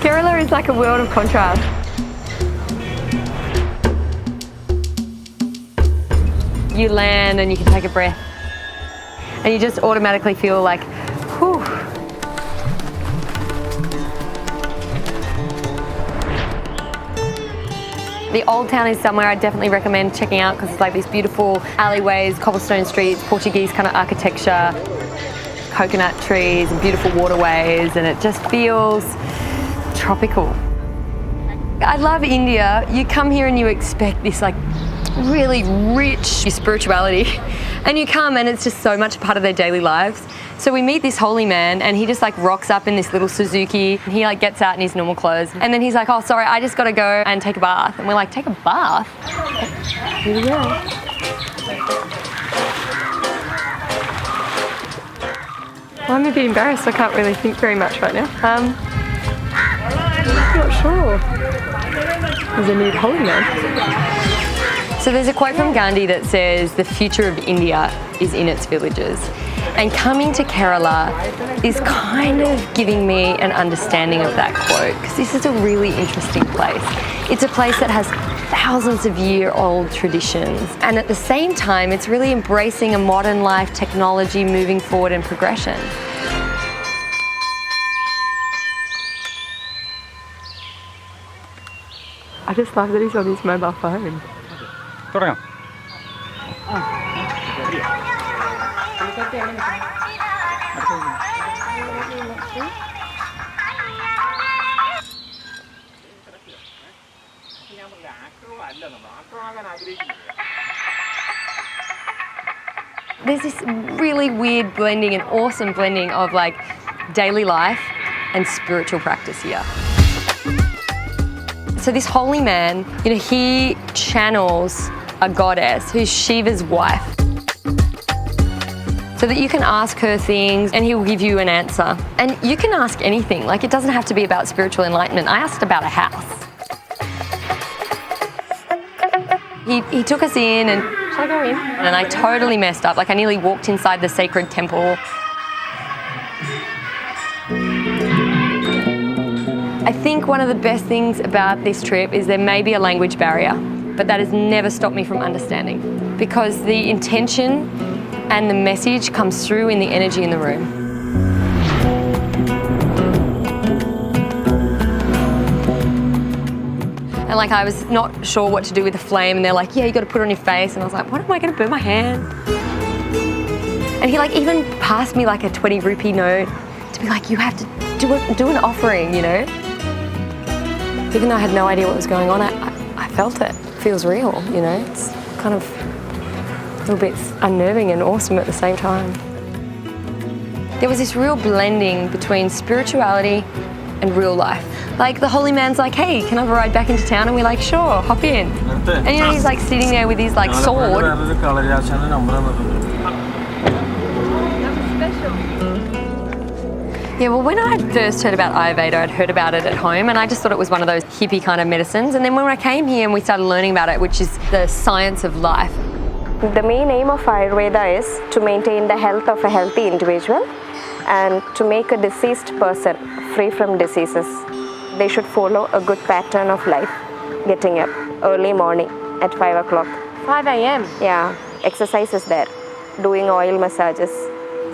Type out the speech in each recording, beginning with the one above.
Kerala is like a world of contrast. You land and you can take a breath and you just automatically feel like, whew. The old town is somewhere I'd definitely recommend checking out because it's like these beautiful alleyways, cobblestone streets, Portuguese kind of architecture, coconut trees and beautiful waterways, and it just feels tropical. I love India. You come here and you expect this like really rich spirituality, and you come and it's just so much part of their daily lives. So we meet this holy man and he just like rocks up in this little Suzuki. He like gets out in his normal clothes and then he's like, oh sorry, I just gotta go and take a bath. And we're like, take a bath? Here we go. Well, I'm a bit embarrassed, I can't really think very much right now. I'm not sure. There's a nude holy man. So there's a quote from Gandhi that says, the future of India is in its villages. And coming to Kerala is kind of giving me an understanding of that quote, because this is a really interesting place. It's a place that has thousands of year-old traditions. And at the same time, it's really embracing a modern life, technology, moving forward and progression. I just love that he's on his mobile phone. There's this really weird blending, an awesome blending of like daily life and spiritual practice here. So this holy man, you know, he channels a goddess who's Shiva's wife, so that you can ask her things and he will give you an answer. And you can ask anything, like it doesn't have to be about spiritual enlightenment. I asked about a house. He took us in and, shall I go in? And I totally messed up, like I nearly walked inside the sacred temple. I think one of the best things about this trip is there may be a language barrier, but that has never stopped me from understanding, because the intention and the message comes through in the energy in the room. And like I was not sure what to do with the flame, and they're like, yeah, you got to put it on your face. And I was like, what am I going to burn my hand? And he like even passed me like a 20 rupee note to be like, you have to do an offering, you know? Even though I had no idea what was going on, I felt it. It feels real, you know? It's kind of a little bit unnerving and awesome at the same time. There was this real blending between spirituality and real life. Like the holy man's like, hey, can I have a ride back into town? And we're like, sure, hop in. And you know, he's like sitting there with his like sword. Yeah, well, when I first heard about Ayurveda, I'd heard about it at home, and I just thought it was one of those hippie kind of medicines. And then when I came here and we started learning about it, which is the science of life. The main aim of Ayurveda is to maintain the health of a healthy individual and to make a deceased person free from diseases. They should follow a good pattern of life, getting up early morning at 5 o'clock. 5 a.m? Yeah, exercise is there, doing oil massages.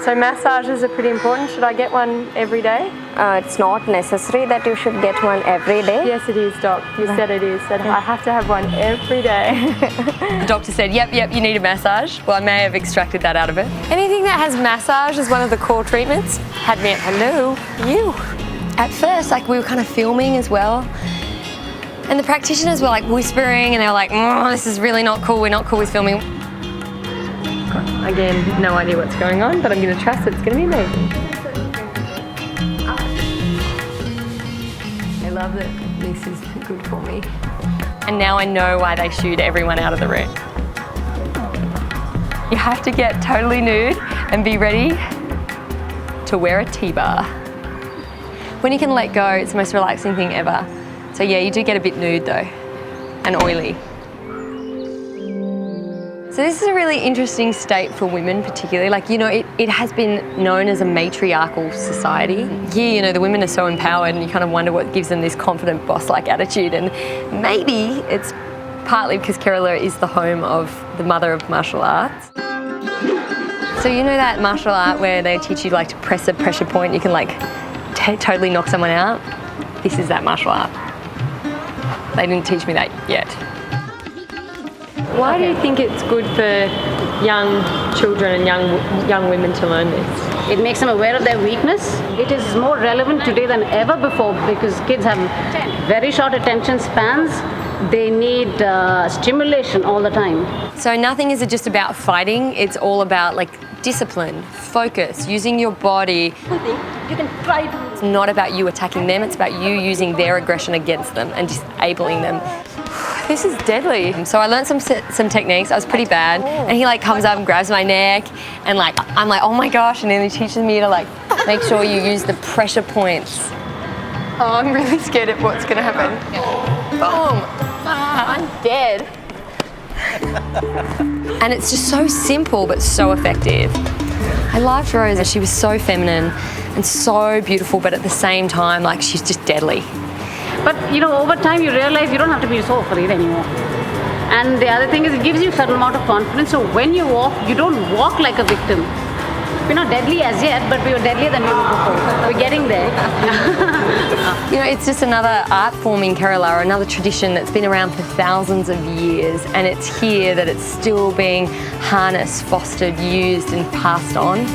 So massages are pretty important. Should I get one every day? It's not necessary that you should get one every day. Yes, it is, Doc. You said it is. Said I have to have one every day. The doctor said, yep, you need a massage. Well, I may have extracted that out of it. Anything that has massage as one of the core treatments had me at hello, you. At first, like we were kind of filming as well. And the practitioners were like whispering and they were like, oh, this is really not cool. We're not cool with filming. Again, no idea what's going on, but I'm going to trust it's going to be amazing. I love that this is good for me. And now I know why they shoot everyone out of the room. You have to get totally nude and be ready to wear a T-bar. When you can let go, it's the most relaxing thing ever. So yeah, you do get a bit nude though, and oily. So this is a really interesting state for women particularly. Like, you know, it has been known as a matriarchal society. Here, you know, the women are so empowered and you kind of wonder what gives them this confident boss-like attitude. And maybe it's partly because Kerala is the home of the mother of martial arts. So you know that martial art where they teach you like to press a pressure point, you can like totally knock someone out? This is that martial art. They didn't teach me that yet. Why do you think it's good for young children and young women to learn this? It makes them aware of their weakness. It is more relevant today than ever before because kids have very short attention spans. They need stimulation all the time. So nothing is just about fighting, it's all about like discipline, focus, using your body. You can try to. It's not about you attacking them, it's about you using their aggression against them and disabling them. This is deadly. So I learned some techniques. I was pretty bad, and he like comes up and grabs my neck, and like I'm like, oh my gosh, and then he teaches me to like make sure you use the pressure points. Oh, I'm really scared of what's gonna happen. Boom! Ah, I'm dead. And it's just so simple but so effective. I loved Rose. She was so feminine and so beautiful, but at the same time, like she's just deadly. But you know, over time you realize you don't have to be so afraid anymore. And the other thing is it gives you a certain amount of confidence. So when you walk, you don't walk like a victim. We're not deadly as yet, but we were deadlier than we were before. We're getting there. You know, it's just another art form in Kerala, or another tradition that's been around for thousands of years, and it's here that it's still being harnessed, fostered, used and passed on.